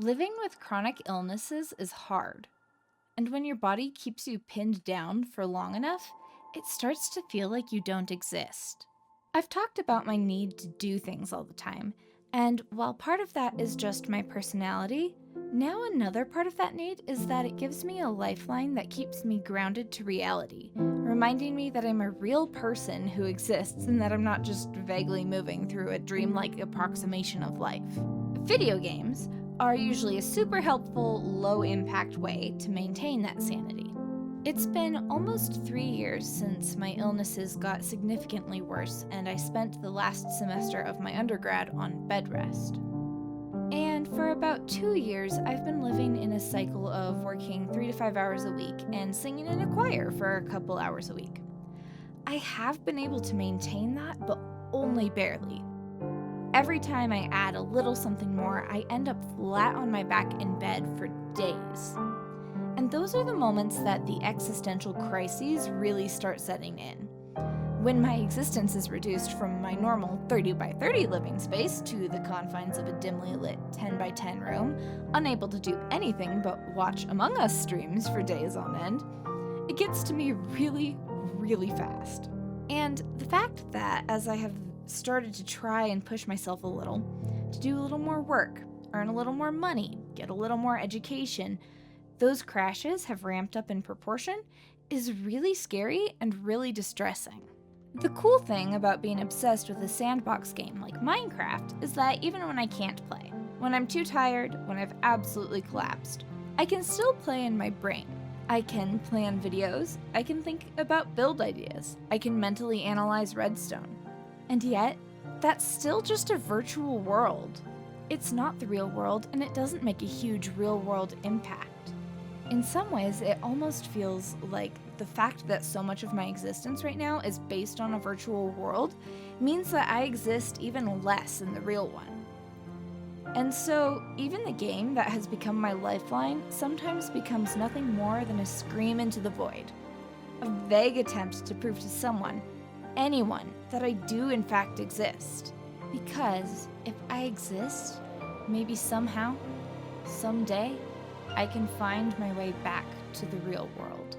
Living with chronic illnesses is hard, and when your body keeps you pinned down for long enough, it starts to feel like you don't exist. I've talked about my need to do things all the time, and while part of that is just my personality, now another part of that need is that it gives me a lifeline that keeps me grounded to reality, reminding me that I'm a real person who exists and that I'm not just vaguely moving through a dreamlike approximation of life. Video games are usually a super helpful, low impact way to maintain that sanity. It's been almost 3 years since my illnesses got significantly worse, and I spent the last semester of my undergrad on bed rest. And for about 2 years, I've been living in a cycle of working 3 to 5 hours a week and singing in a choir for a couple hours a week. I have been able to maintain that, but only barely. Every time I add a little something more, I end up flat on my back in bed for days. And those are the moments that the existential crises really start setting in. When my existence is reduced from my normal 30 by 30 living space to the confines of a dimly lit 10 by 10 room, unable to do anything but watch Among Us streams for days on end, it gets to me really, really fast. And the fact that as I have started to try and push myself a little, to do a little more work, earn a little more money, get a little more education, those crashes have ramped up in proportion is really scary and really distressing. The cool thing about being obsessed with a sandbox game like Minecraft is that even when I can't play, when I'm too tired, when I've absolutely collapsed, I can still play in my brain. I can plan videos, I can think about build ideas, I can mentally analyze redstone. And yet, that's still just a virtual world. It's not the real world, and it doesn't make a huge real-world impact. In some ways, it almost feels like the fact that so much of my existence right now is based on a virtual world means that I exist even less in the real one. And so, even the game that has become my lifeline sometimes becomes nothing more than a scream into the void. A vague attempt to prove to someone, anyone, that I do in fact exist. Because if I exist, maybe somehow, someday, I can find my way back to the real world.